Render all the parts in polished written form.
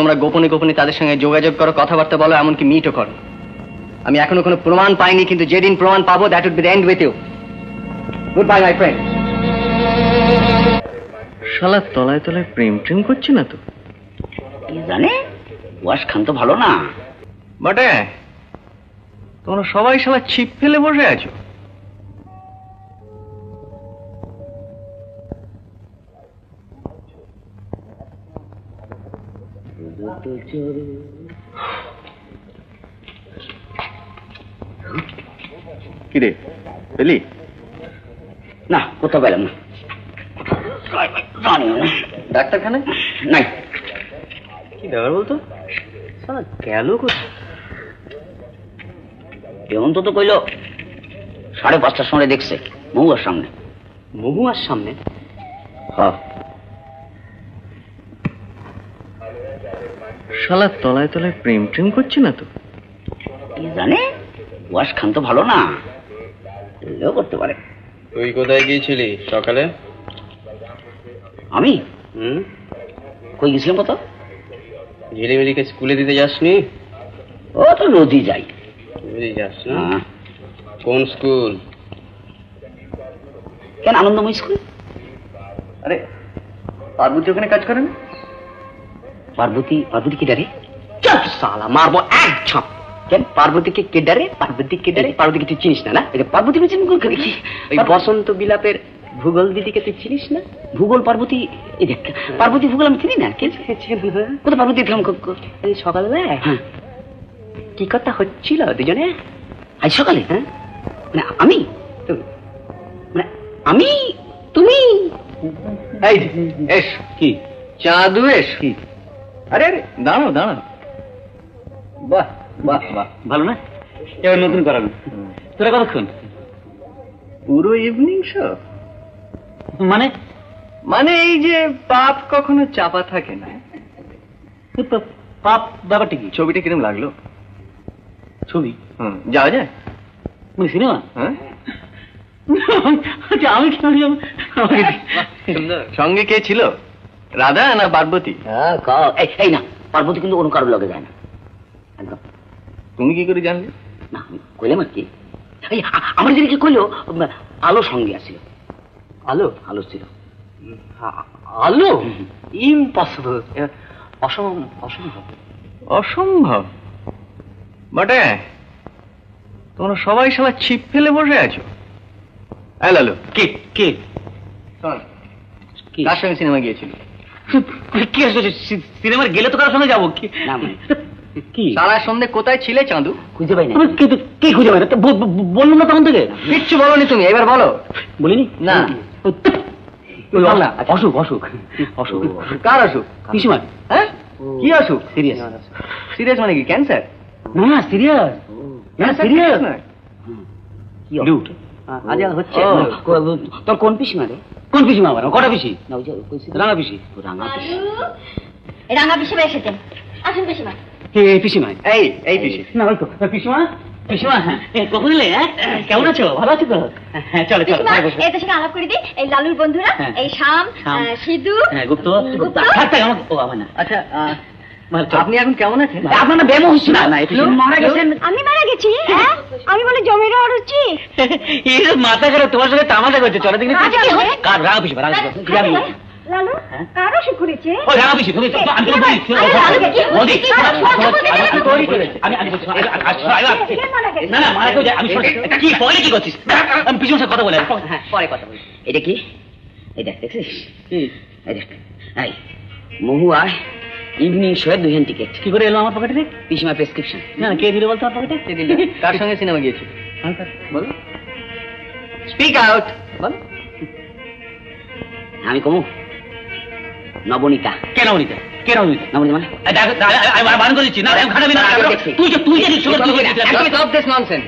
তোমরা গোপনে গোপনে তাদের সঙ্গে যোগাযোগ করো, কথাবার্তা বলো, এমনকি মিটও করো। আমি এখনো কোনো প্রমাণ পাইনি, কিন্তু যেদিন প্রমাণ পাবো that would be the end with you. Goodbye my friend. শালা তলায় তলায় প্রেম প্রেম করছে না তো? কি জানে, ওয়াশ খান তো ভালো না বটে। তোমরা সবাই শালা ছিপ ফেলে বসে আছো। কিরে পেলি? না, কোথাও পেলাম না। ডাক্তারখানায় নাই। কি ব্যাপার বলতো? গেল কোথায়? এমন তো কইল 5:30টার সময় দেখছে মহুয়ার সামনে। মহুয়ার সামনে? হ্যাঁ। শালা তলায় তলায় প্রেম প্রেম করছে না তো? কি জানে, ওয়াশ খান তো ভালো না, এও করতে পারে। তুই কোথায় গিয়েছিলি সকালে? আমি কই গেছিলাম? কত ঝিলিমিলিকে স্কুলে দিতে যাসনি? ও তো রোজই যাই। রোজই যাস না? কোন স্কুল? কেন, আনন্দময় স্কুল। আরে পার্বতী ওখানে কাজ করেন? পার্বতী? পার্বতী কি ডারে? সালা মারবো এক ঝাঁপ। কেন পার্বতীকে কে ডারে? পার্বতী কে ডারে? পার্বতীকে তুই চিনিস না? না, পার্বতী কি ওই বসন্ত বিলাপের ভূগোল দিদিকে তুই চিনিস না? ভূগোল পার্বতী? এই দেখ, পার্বতী ভূগোল আমি চিনি না। কোথায় পার্বতী দেখলাম? সকালবেলা কি কথা হচ্ছিল দুজনে আজ সকালে? হ্যাঁ, মানে আমি, মানে আমি, তুমি। এই এস। কি চাঁদু? এস। কি? আরে আরে দাঁড়াও দাঁড়াও। বাহ বাহ বাহ, ভালো না? এবার নতুন করানো। তোরা কতক্ষণ? পুরো ইভিনিং শো। মানে মানে এই যে পাপ কখনো চাপা থাকে না। পাপ ব্যাপারটা কি? ছবিটা কিরম লাগলো? ছবি? যাওয়া যায়? মানে সিনেমা? হ্যাঁ। আমি কি সঙ্গে কে ছিল? রাধা না পার্বতী? এই না, পার্বতী কিন্তু অন্য কারোর লগে যায় না একদম। তুমি কি করে জানলে? না, আমি কইলাম আর কি। আমার দিকে কইলো আলো সঙ্গে আসছিল। আলো? আলো ছিল। আলো? ইম্পসিবল। অসম্ভব। অসম্ভব বটে। তোমরা সবাই শালা ছিপ ফেলে বসে আছো। লালু কে কে কার সঙ্গে সিনেমা গিয়েছিল? কি আসছে? সিনেমার গেলে তো কারোর সঙ্গে যাবো কি? না কি সারা সন্ধ্যে কোথায় ছিলে চাঁদু? খুঁজে পাই না। কি খুঁজে পাই না? বললাম না তখন থেকে। কিচ্ছু বলনি তুমি, এবার বলো। বলিনি? না। অসুখ অসুখ অসুখ। কার অসুখ? পিসিমার। হ্যাঁ, কি অসুখ? সিরিয়াস। সিরিয়াস মানে কি? ক্যান্সার? না, সিরিয়াস। সিরিয়াস নয়। কি অসুখ? আজকাল হচ্ছে। তোর কোন পিসিমা রে? কোন পিসিমা? আমার কটা পিসি? না, ওই যে রাঙা পিসি। রাঙা পিসি? রাঙা পিসিমা এসেছেন। আসুন পিসিমা। এই পিসিমা? এই পিসি। না, ওই তো পিসিমা। পিসিমা, হ্যাঁ, কখন এলে? কেমন আছো? ভালো আছো তো? হ্যাঁ, চলো চলো। এদের সঙ্গে আলাপ করে দিই। এই লালুর বন্ধুরা, এই শাম, সিধু, গুপ্ত। ও আমার না। আচ্ছা, আপনি এখন কেমন আছেন? আপনার না ব্যায়াম হচ্ছে না? মারা গেছেন? আমি মারা গেছি? হ্যাঁ, আমি বলে জমির হচ্ছি। মাথা খারাপ, তোমার সঙ্গে তামাশা করছে। চলো দেখি। কার? রাঙা পিসি। রাঙা পিসি। লালু কার অসুখ করেছে? ও রাঙা পিসি, তুমি না না মারা কেউ যায়। আমি কি পরে কি করছিস? আমি পিছনে কথা বলে পরে কথা বলি। এটা কি? এই দেখ, দেখছিস? এই দেখ, এই মহুয়া ইভিনিং শো এর 2 হ্যান্ড টিকিট। কি করে এলো আমার পকেটে? পিসিমা প্রেসক্রিপশন। না, কে দিল বলতো আমার পকেটে? কে দিল? কার সঙ্গে সিনেমা গিয়েছিল? বলো, স্পিক আউট। বলো। আমি কমু নবনীতা। কে নবনীতা? কে নবনীতা? নবনীতা মানে আমি বারণ করেছি না, আমি খারাপ না। তুই জানিস স্টপ দিস ননসেন্স।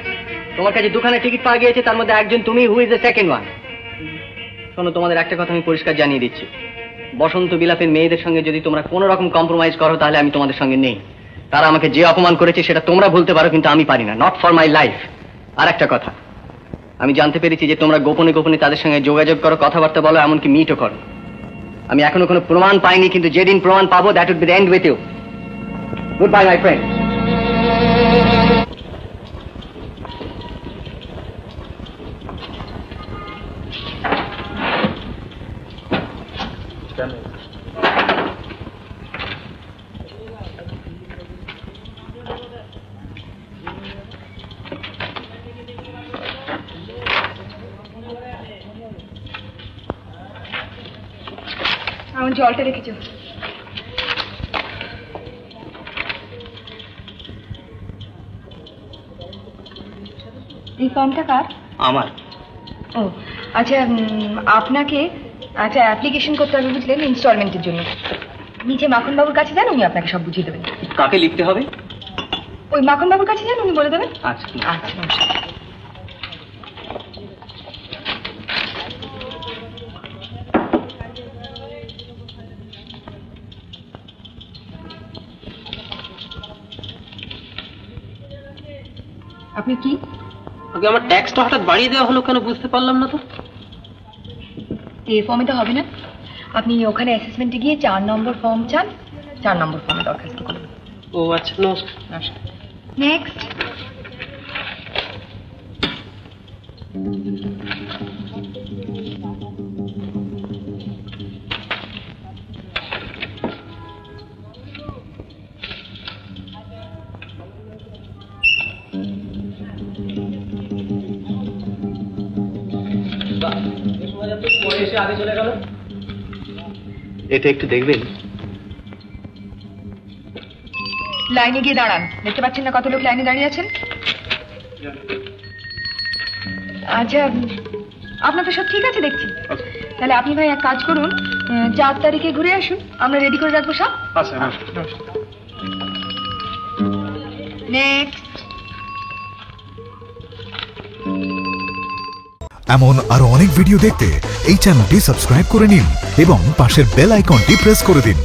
তোমার কাছে 2খানা টিকিট পাওয়া গিয়েছে, তার মধ্যে একজন তুমি, who is the second one. শোনো, তোমাদের একটা কথা আমি পরিষ্কার জানিয়ে দিচ্ছি। বসন্ত বিলাপের মেয়েদের সঙ্গে যদি তোমরা কোনো রকম কম্প্রোমাইজ করো, তাহলে আমি তোমাদের সঙ্গে নেই। তারা আমাকে যে অপমান করেছে সেটা তোমরা ভুলতে পারো, কিন্তু আমি পারি না। Not for my life. আর একটা কথা, আমি জানতে পেরেছি যে তোমরা গোপনে গোপনে তাদের সঙ্গে যোগাযোগ করো, কথাবার্তা বলো, এমনকি মিটও করো। আমি এখনো কোনো প্রমাণ পাইনি, কিন্তু যেদিন প্রমাণ পাবো that would be the end with you. Goodbye my friend. আমার জলটা রেখেছো। এই ফর্মটা কার? আমার। ও আচ্ছা, আপনাকে একটা অ্যাপ্লিকেশন করতে হবে বুঝলেন, ইনস্টলমেন্টের জন্য। নিচে মাখন বাবুর কাছে যান, উনি আপনাকে সব বুঝিয়ে দেবেন। কাকে লিখতে হবে? ওই মাখন বাবুর কাছে যান, উনি বলে দেবেন। আচ্ছা আচ্ছা নমস্কার। আপনি কি? আগে আমার ট্যাক্সটা হঠাৎ বাড়িয়ে দেওয়া হলো কেন বুঝতে পারলাম না তো। এই ফর্মে তো হবে না, আপনি ওখানে অ্যাসেসমেন্টে গিয়ে 4 নম্বর ফর্ম চান, 4 নম্বর ফর্মে দরখাস্ত করুন। ও আচ্ছা, নমস্কার। নমস্কার। নেক্সট। এটা একটু দেখবেন। লাইনে গিয়ে দাঁড়ান, দেখতে পাচ্ছেন না কত লোক লাইনে দাঁড়িয়ে আছেন? আচ্ছা, আপনার তো সব ঠিক আছে দেখছি। তাহলে আপনি ভাই এক কাজ করুন, 4 তারিখে ঘুরে আসুন, আমরা রেডি করে রাখবো সব। আচ্ছা। নেক্সট। এমন আরো অনেক ভিডিও দেখতে এই চ্যানেলটি সাবস্ক্রাইব করে নিন এবং পাশের বেল আইকনটি প্রেস করে দিন।